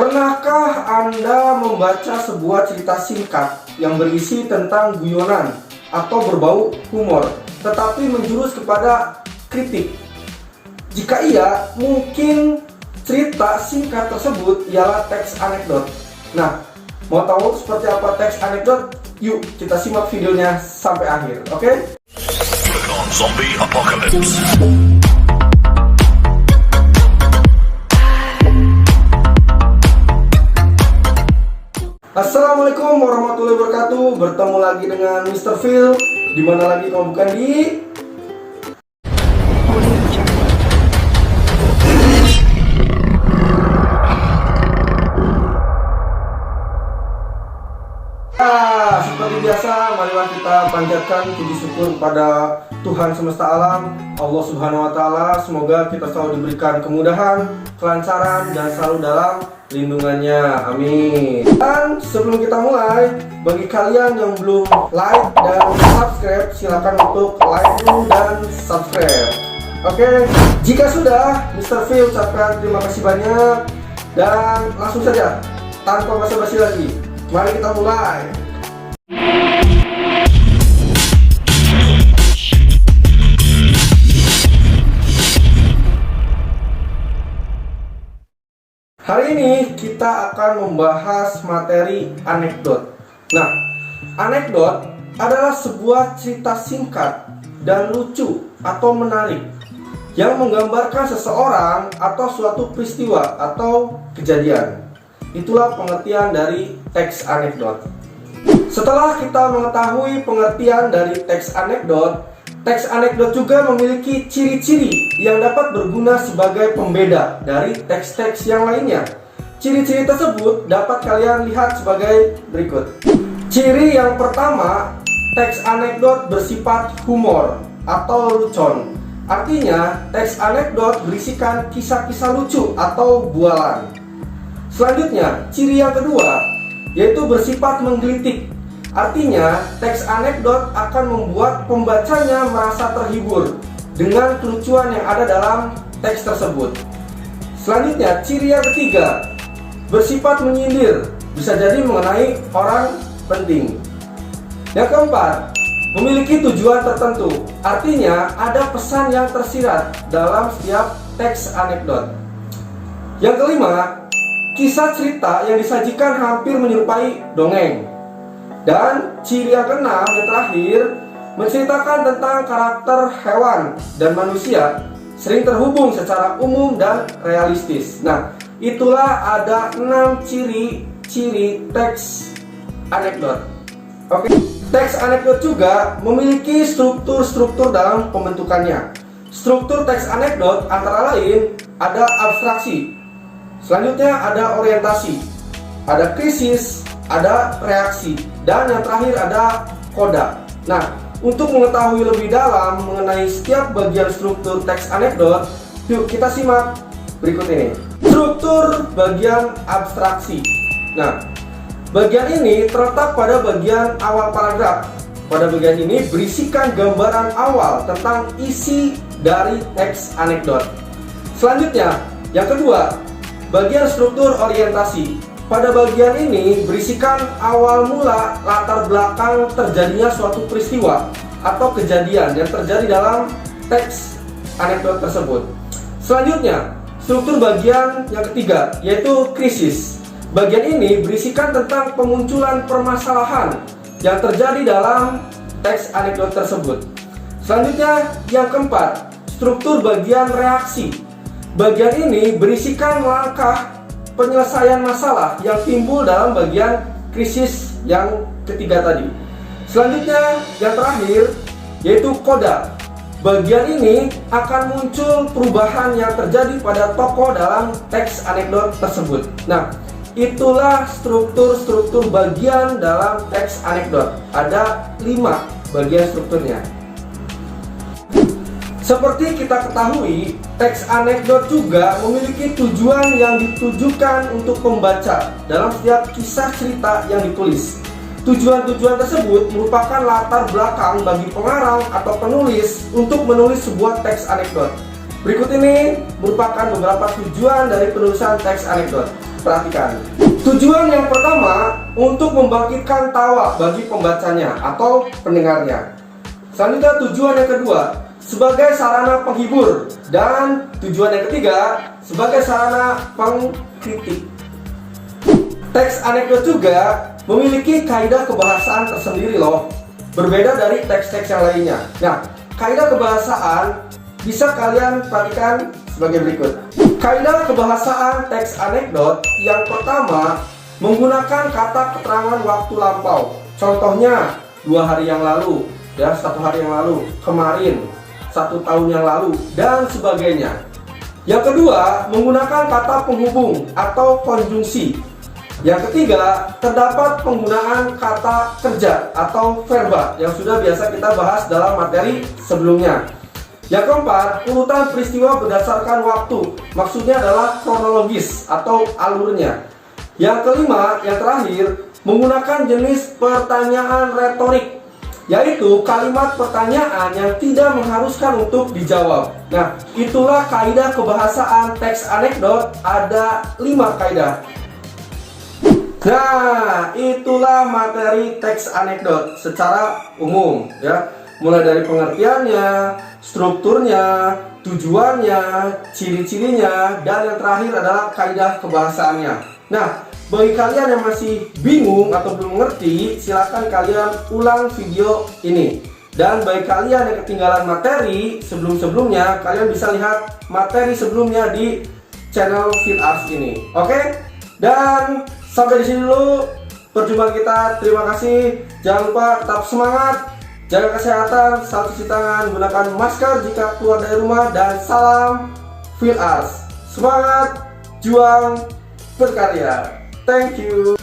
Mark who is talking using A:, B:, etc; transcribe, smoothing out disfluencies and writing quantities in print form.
A: Pernahkah Anda membaca sebuah cerita singkat yang berisi tentang guyonan atau berbau humor, tetapi menjurus kepada kritik? Jika iya, mungkin cerita singkat tersebut ialah teks anekdot. Nah, mau tahu seperti apa teks anekdot? Yuk, kita simak videonya sampai akhir, oke?
B: Zombie Apocalypse.
A: Assalamualaikum warahmatullahi wabarakatuh. Bertemu lagi dengan Mr. Phil. Dimana lagi kalau bukan di seperti biasa, marilah kita panjatkan puji syukur kepada Tuhan semesta alam, Allah Subhanahu wa Ta'ala. Semoga kita selalu diberikan kemudahan, kelancaran, dan selalu dalam lindungannya. Amin. Dan sebelum kita mulai, bagi kalian yang belum like dan subscribe, silakan untuk like dulu dan subscribe. Oke, jika sudah, Mr. Phil ucapkan terima kasih banyak. Dan langsung saja, tanpa basa-basi lagi, mari kita mulai. Hari ini kita akan membahas materi anekdot. Nah, anekdot adalah sebuah cerita singkat dan lucu atau menarik yang menggambarkan seseorang atau suatu peristiwa atau kejadian. Itulah pengertian dari teks anekdot. Setelah kita mengetahui pengertian dari teks anekdot juga memiliki ciri-ciri yang dapat berguna sebagai pembeda dari teks-teks yang lainnya. Ciri-ciri tersebut dapat kalian lihat sebagai berikut. Ciri yang pertama, teks anekdot bersifat humor atau lucon. Artinya, teks anekdot berisikan kisah-kisah lucu atau bualan. Selanjutnya, ciri yang kedua, yaitu bersifat menggelitik. Artinya, teks anekdot akan membuat pembacanya merasa terhibur dengan kelucuan yang ada dalam teks tersebut. Selanjutnya, ciri yang ketiga, bersifat menyindir, bisa jadi mengenai orang penting. Yang keempat, memiliki tujuan tertentu. Artinya, ada pesan yang tersirat dalam setiap teks anekdot. Yang kelima, kisah cerita yang disajikan hampir menyerupai dongeng. Dan ciri yang keenam, yang terakhir, menceritakan tentang karakter hewan dan manusia, sering terhubung secara umum dan realistis. Nah, itulah ada 6 ciri-ciri teks anekdot. Oke, teks anekdot juga memiliki struktur-struktur dalam pembentukannya. Struktur teks anekdot antara lain ada abstraksi, selanjutnya ada orientasi, ada krisis, ada reaksi, dan yang terakhir ada koda. Nah, untuk mengetahui lebih dalam mengenai setiap bagian struktur teks anekdot, yuk kita simak berikut ini. Struktur bagian abstraksi. Nah, bagian ini terletak pada bagian awal paragraf. Pada bagian ini berisikan gambaran awal tentang isi dari teks anekdot. Selanjutnya, yang kedua, bagian struktur orientasi. Pada bagian ini berisikan awal mula latar belakang terjadinya suatu peristiwa atau kejadian yang terjadi dalam teks anekdot tersebut. Selanjutnya, struktur bagian yang ketiga, yaitu krisis. Bagian ini berisikan tentang pemunculan permasalahan yang terjadi dalam teks anekdot tersebut. Selanjutnya, yang keempat, struktur bagian reaksi. Bagian ini berisikan langkah penyelesaian masalah yang timbul dalam bagian krisis yang ketiga tadi. Selanjutnya, yang terakhir, yaitu koda. Bagian ini akan muncul perubahan yang terjadi pada tokoh dalam teks anekdot tersebut. Nah, itulah struktur-struktur bagian dalam teks anekdot. Ada 5 bagian strukturnya. Seperti kita ketahui, teks anekdot juga memiliki tujuan yang ditujukan untuk pembaca dalam setiap kisah cerita yang ditulis. Tujuan-tujuan tersebut merupakan latar belakang bagi pengarang atau penulis untuk menulis sebuah teks anekdot. Berikut ini merupakan beberapa tujuan dari penulisan teks anekdot. perhatikan. Tujuan yang pertama untuk membangkitkan tawa bagi pembacanya atau pendengarnya. Selanjutnya tujuan yang kedua sebagai sarana penghibur, dan tujuan yang ketiga sebagai sarana pengkritik. Teks anekdot juga memiliki kaidah kebahasaan tersendiri loh, berbeda dari teks-teks yang lainnya. Nah, kaidah kebahasaan bisa kalian perhatikan sebagai berikut. Kaidah kebahasaan teks anekdot yang pertama menggunakan kata keterangan waktu lampau. Contohnya 2 hari yang lalu, ya 1 hari yang lalu, kemarin, 1 tahun yang lalu, dan sebagainya. Yang kedua menggunakan kata penghubung atau konjungsi. Yang ketiga terdapat penggunaan kata kerja atau verba yang sudah biasa kita bahas dalam materi sebelumnya. Yang keempat, urutan peristiwa berdasarkan waktu, maksudnya adalah kronologis atau alurnya. Yang kelima, yang terakhir, menggunakan jenis pertanyaan retorik, yaitu kalimat pertanyaan yang tidak mengharuskan untuk dijawab. Nah, itulah kaidah kebahasaan teks anekdot, ada 5 kaidah. Nah, itulah materi teks anekdot secara umum, ya. Mulai dari pengertiannya, strukturnya, tujuannya, ciri-cirinya, dan yang terakhir adalah kaidah kebahasaannya. Nah, bagi kalian yang masih bingung atau belum mengerti, silakan kalian ulang video ini. Dan bagi kalian yang ketinggalan materi sebelum-sebelumnya, kalian bisa lihat materi sebelumnya di channel FeelArts ini. Oke? Dan sampai di sini dulu perjumpaan kita. Terima kasih. Jangan lupa tetap semangat. Jaga kesehatan, selalu cuci tangan, gunakan masker jika keluar dari rumah, dan salam FeelArts. Semangat, juang, berkarya. Thank you.